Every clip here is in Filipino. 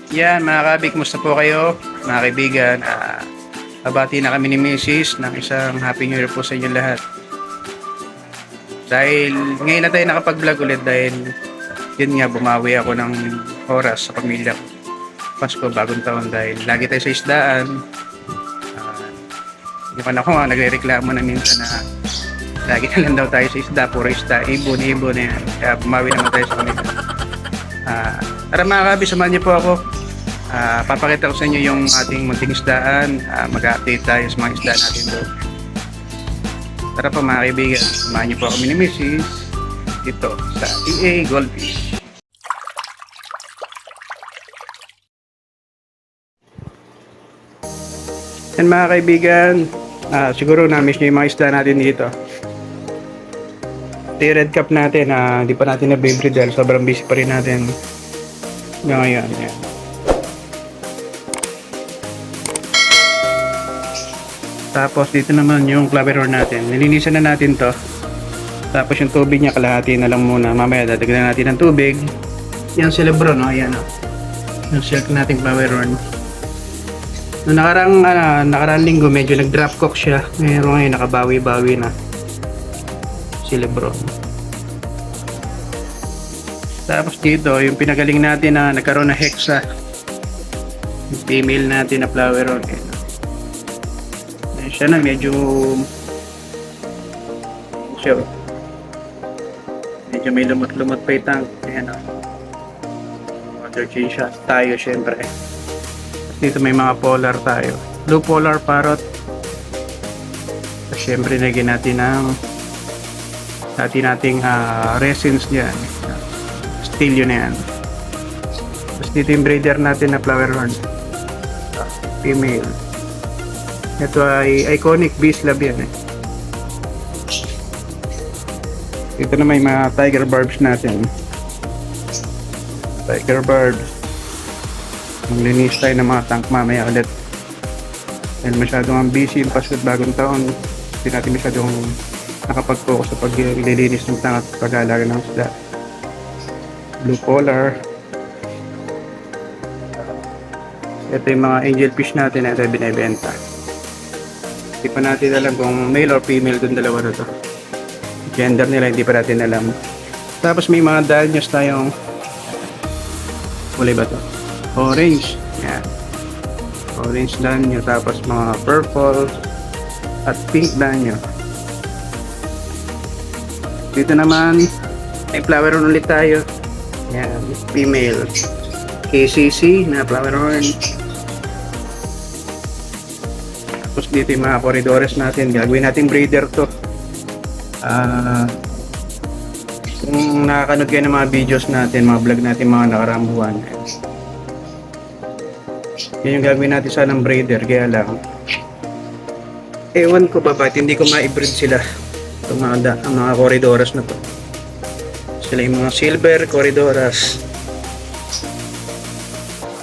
Yan mga kabig, musta po kayo? Mga kaibigan, babati na kami ni Mrs. ng isang Happy New Year po sa inyo lahat. Dahil ngayon na tayo nakapag-vlog ulit dahil yun nga, bumawi ako ng oras sa pamilya ko. Pasko, bagong taon dahil lagi tayo sa isdaan. Hindi pa na ako nagre-reklamo na minsan na lagi na lang daw tayo sa isda, puro isda, ibon na yan. Kaya bumawi naman tayo sa kanila. Tara mga kabig, samahan niyo po ako. Papakita ko sa inyo yung ating munting isdaan. Mag-update tayo sa mga isda natin doon. Tara po mga kaibigan, samahan niyo po kami ni Mrs. dito sa EA Goldfish. Yan mga kaibigan, siguro na-miss nyo yung mga isda natin dito. Ito yung red cap natin, hindi pa natin na-breed dahil sobrang busy pa rin natin ngayon. Yan. Tapos dito naman yung clapper natin. Nilinisan na natin to. Tapos yung tubig niya kalahati na lang muna. Mamaya dadagdagan natin ng tubig. Yung celebro, no? Ayan, no? Yung silk nating flower horn. Noong nakarang linggo medyo nag-drop cook siya. Ngayon nakabawi-bawi na. Celebro. Tapos dito, yung pinagaling natin na nagkaroon na hexa. Yung female natin na flower horn. Siya na medyo may lumot-lumot pa yung tank. Ayan o. Water change siya. Tayo syempre. Dito may mga polar tayo. Blue polar parrot. Syempre lagyan natin nating resins dyan. Stilio na yan. Tapos dito yung breeder natin na flower horn. Female. Ito ay iconic beast lab yan eh. Ito na may mga tiger barbs natin. Tiger barbs. Maglinis tayo ng mga tank mamaya ulit. Dahil masyadong ang busy yung Pasko at bagong taon. Hindi natin masyadong nakapag-focus sa paglilinis ng tank at pag-aalaga ng isda. Blue polar. Ito yung mga angelfish natin na ito ay binibenta. Hindi pa natin alam kung male or female dun dalawa na to. Gender nila hindi pa natin alam. Tapos may mga danyos tayong kulay ba to? Orange. Yan. Orange danyo. Tapos mga purple at pink danyo. Dito naman may flower horn ulit tayo. Yan. Female. KCC na flower horn. Tapos dito yung mga corridores natin. Gagawin natin breeder to. Kung nakakanood kayo ng mga videos natin, mga vlog natin mga nakaraang buwan, yun yung gagawin natin sa ng breeder. Kaya lang ewan ko ba bakit hindi ko ma-breed sila itong mga corridores na to. Sila yung mga silver corridores.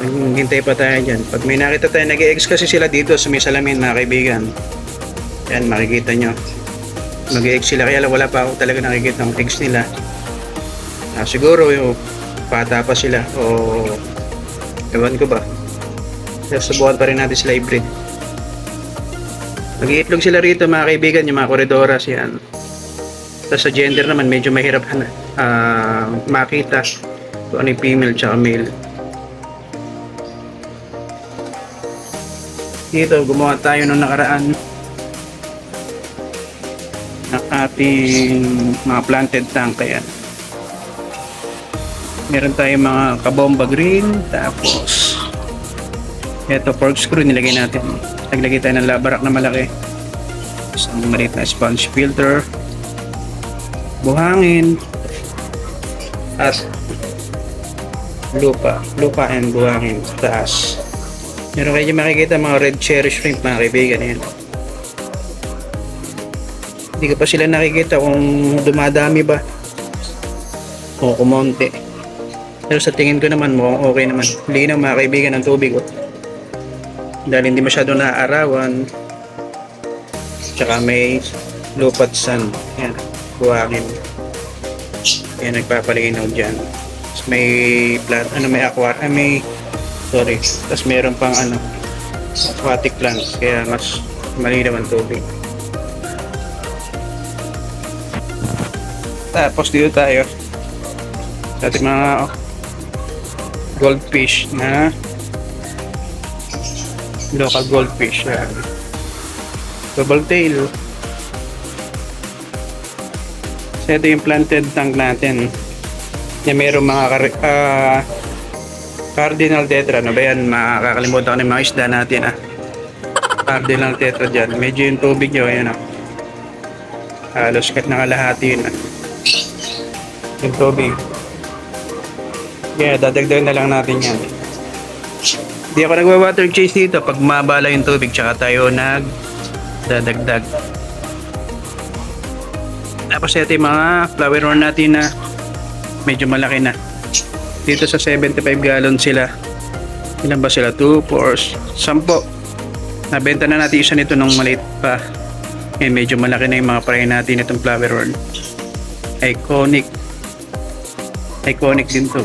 Hintay pa tayo dyan. Pag may nakita tayo, nag-e-eggs kasi sila dito sa may salamin mga kaibigan. Yan, makikita nyo. Nag-e-eggs sila, kaya lang wala pa ako talaga nakikita ang eggs nila. Siguro yung pata pa sila o ewan ko ba. Kaya subukan pa rin natin sila i-breed. Nag-iitlog sila rito mga kaibigan, yung mga corridoras yan. Tapos sa gender naman, medyo mahirap makita kung ano yung female tsaka male. Dito, gumawa tayo nung nakaraan ng ating mga planted tank. Ayan. Meron tayong mga kabomba green. Tapos ito corkscrew nilagay natin. Naglagay tayo ng labarak na malaki. Isang maliit na sponge filter. Buhangin. At lupa and buhangin sa taas. Meron kayo makikita mga red cherry shrimp mga kaibigan. Yan. Hindi ko pa sila nakikita kung dumadami ba o kumonte. Pero sa tingin ko naman mukhang okay naman. Linaw mga kaibigan ng tubig. Dahil hindi masyado naaarawan. Tsaka may lupat sun. Yan. Buhangin. Yan nagpapalinaw dyan. May plant, may aquarium, may Sorry. Tapos meron pang ano, aquatic plants, kaya mas malinaw ang tubig. Tapos dito tayo sa ating mga goldfish na local goldfish. Double tail. So ito yung planted tank natin. Yan, mayroong mga cardinal tetra. Ano ba yan? Makakalimutan ko na yung mga isda natin. Cardinal tetra dyan. Medyo yung tubig nyo. Ayan, halos kahit nakalahati yun. Yung tubig. Kaya dadagdagan na lang natin yan. Hindi ako nagwa-water chase dito. Pag mabala yung tubig, tsaka tayo nagdadagdag. Tapos ito yung mga flower horn natin na medyo malaki na. Dito sa 75 gallon sila. Ilan ba sila? 2, 4, 10. Nabenta na natin isa nito nung maliit pa. Medyo malaki na yung mga fry natin itong flower horn. Iconic din to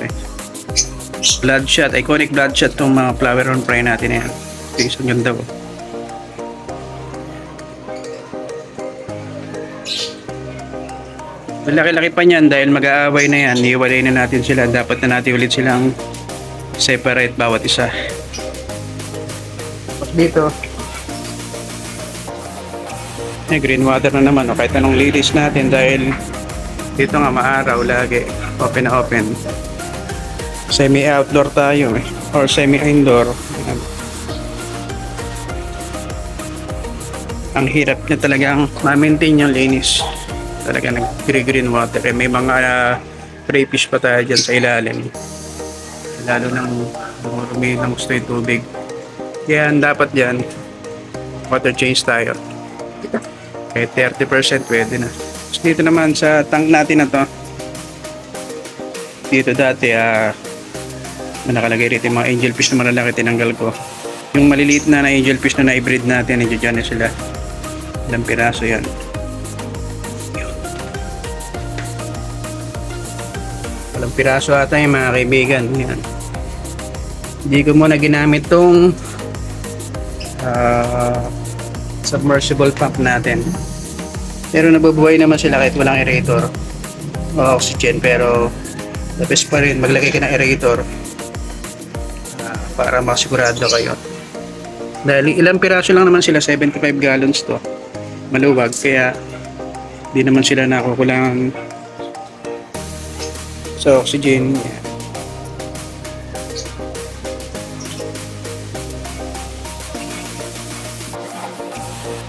Bloodshot, iconic bloodshot itong mga flower horn fry natin na yan. Ito isang ganda po. Malaki-laki pa niyan dahil mag-aaway na yan. Iiwalay na natin sila. Dapat na natin ulit silang separate bawat isa. Tapos dito, green water na naman. Kahit anong lilis natin dahil dito nga maaraw lagi. Open na open. Semi-outdoor tayo or semi-indoor. Ang hirap niya talagang ma-maintain yung linis. Talaga nag-green water. May mga crayfish pa tayo dyan sa ilalim. Lalo nang dumurumi ng gusto yung tubig. Kaya dapat dyan, water change tayo. Kahit 30% pwede na. Tapos dito naman sa tank natin na to, dito dati nakalagay rito yung mga angelfish na malalaki, tinanggal ko. Yung maliliit na angelfish na na-breed natin, nandiyo dyan na sila. Ilang piraso yan. Walang piraso ata yung mga kaibigan. Yan. Hindi ko muna ginamit tong submersible pump natin. Pero nabubuhay naman sila kahit walang aerator o oxygen. Pero the best pa rin maglagay ka ng aerator para makasigurado kayo. Dahil ilang piraso lang naman sila, 75 gallons to. Maluwag, kaya di naman sila nakukulangan sa oxygen.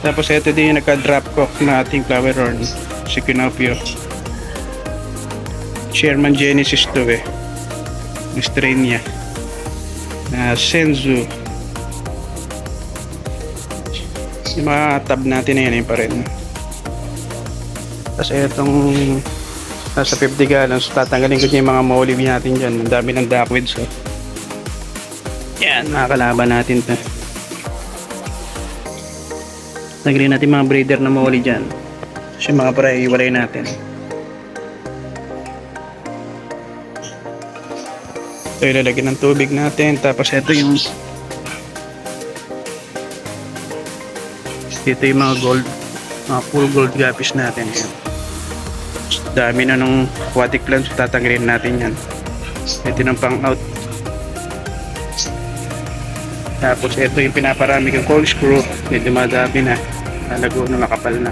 Tapos ito din yung naka-drop ko na ating flower horn, si Kinopio. Sherman Genesis to yung strain niya na Senzu. Yung mga tab natin na yan pa rin. Tapos itong nasa 50 gallons, tatanggalin ko yung mga molly natin dyan. Ang dami ng duckweeds. Yan, makakalaban natin to. Tanggalin natin mga breeder na molly dyan. Tapos yung mga para iwalay natin. Ito ilalagyan ng tubig natin. Tapos ito yung mga gold, mga full gold guppies natin. Yan. Dami na nung aquatic plants, tatanggalin natin yan. Ito ng pang out. Tapos ito yung pinaparami kong corkscrew, medyo madami na, nalago na, makapal na.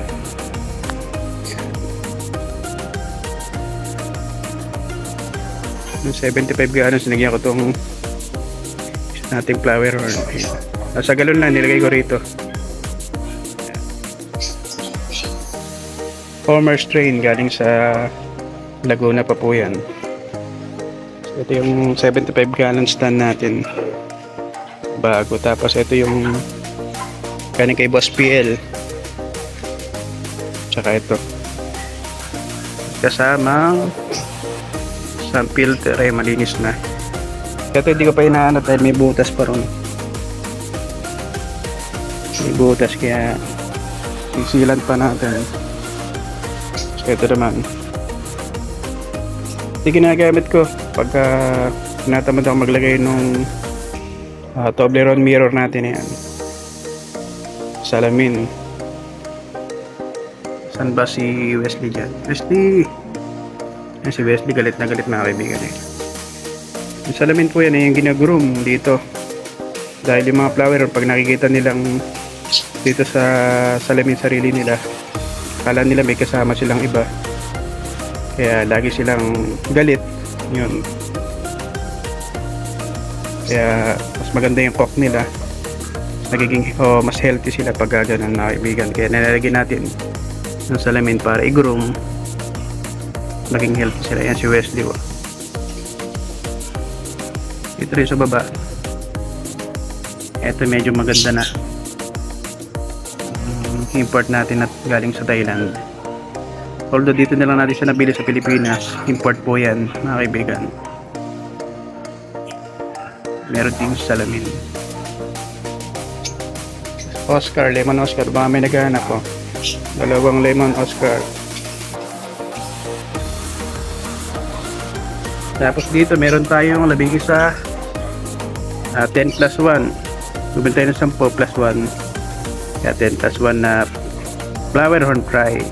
Yung 75 gallons, sinagyan ko itong nating flower horn. Sa galon lang, nilagay ko rito. Former strain, galing sa Laguna pa po yan. So, ito yung 75 gallon stand natin, bago. Tapos ito yung galing kay Boss PL, tsaka ito kasamang sun filter, ay malinis na. Ito hindi ko pa inaanat dahil may butas pa ron, may butas, kaya sisilan pa natin. Ito naman, ito ginagamit ko pagka tinatamad ako maglagay nung Toblerone mirror natin yan. Salamin. Saan ba si Wesley dyan? Wesley! Yan si Wesley, galit na galit mga kaibigan eh. Yung salamin po yan yung ginagroom dito. Dahil yung mga flower, pag nakikita nilang dito sa salamin sarili nila, kala nila may kasama silang iba. Kaya lagi silang galit. Yun. Kaya mas maganda yung cock nila. Nagiging mas healthy sila pag ganun na kaibigan. Kaya nilalagyan natin ng salamin para i-groom. Maging healthy sila. Yan si Wesley. Ito rin sa baba. Ito medyo maganda na. Import natin at galing sa Thailand. Although dito na lang natin siya nabili sa Pilipinas. Import po yan mga kaibigan. Meron din salamin. Oscar, lemon Oscar. Baka may naghahanap po. Dalawang lemon Oscar. Tapos dito meron tayong labing isa 10 plus 1. Bumili tayo ng 10 plus 1. Kaya 10 plus 1 na flower horn fry.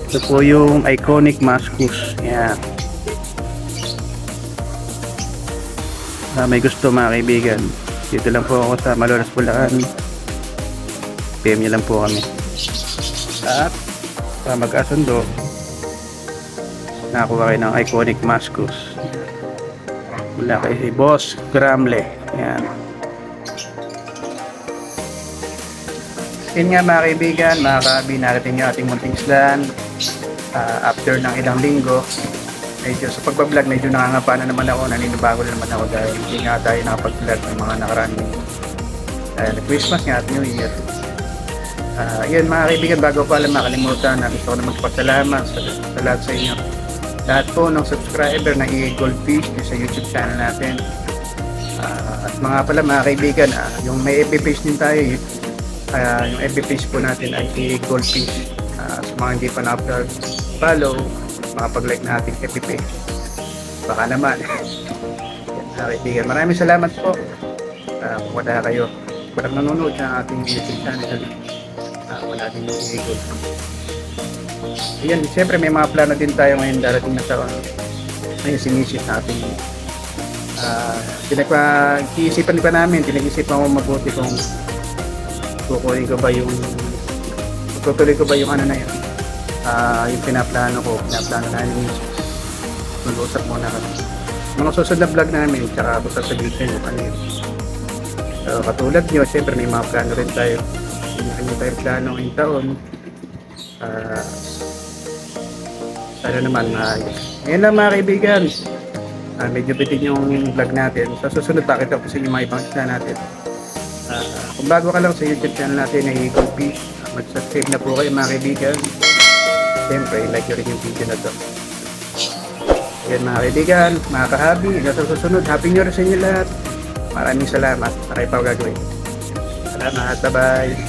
Ito po yung iconic muscus. Yan. May gusto mga kaibigan. Dito lang po ako sa Malolos, Bulacan. PM nyo lang po kami. At magkasundo, nakakuha kayo ng iconic muscus mula kay Boss Gramle. Yan. Yun nga mga kaibigan, mga kaabi, narating yung ating munting islan. After ng ilang linggo, medyo sa pagbablog, medyo nangangapa na naman ako, naninibago na naman ako dahil hindi nga tayo nakapag-vlog ng mga nakaraan Christmas nga at New Year. Yan mga kaibigan, bago ko alam makalimutan, gusto ko na magpasalamat sa lahat sa inyo. Lahat po ng subscriber ng EA Goldfish sa YouTube channel natin. At mga pala mga kaibigan, yung may FB page din tayo, yung FB page po natin ay EA Goldfish. Sa mga hindi pa na-upload, follow, makapag-like na ating FB page. Baka naman. Yan mga kaibigan, maraming salamat po. Kung wala kayo, walang nanonood sa ating YouTube channel. Wala din yung EA Goldfish. Ayan, siyempre may mga plano din tayo ngayon darating na taon. Ngayon sinisip natin. Iisipan pa namin, tinag-isipan ko mabuti kung tutuloy ko ba yung ano na yun. Yung pinaplano na yung mag-uusap muna kami. Mga susunod na vlog namin, tsaka ako sasabihin sa inyo ano yun. Katulad nyo, siyempre may mga plano rin tayo. Hindi tayo plano ngayong taon. Sana naman maayos. Ngayon lang mga kaibigan, medyo bitin yung vlog natin. Sa susunod pakita ko sa inyo mga ibang channel natin. Kung bago ka lang sa YouTube channel natin ay Goldfish, mag-subscribe na po kayo mga kaibigan. Siyempre, like nyo rin yung video na to. Ayan mga kaibigan, mga kahabi, sa susunod, happy new year sa inyo lahat. Maraming salamat sa kayo pa gagawin. Salamat, bye-bye.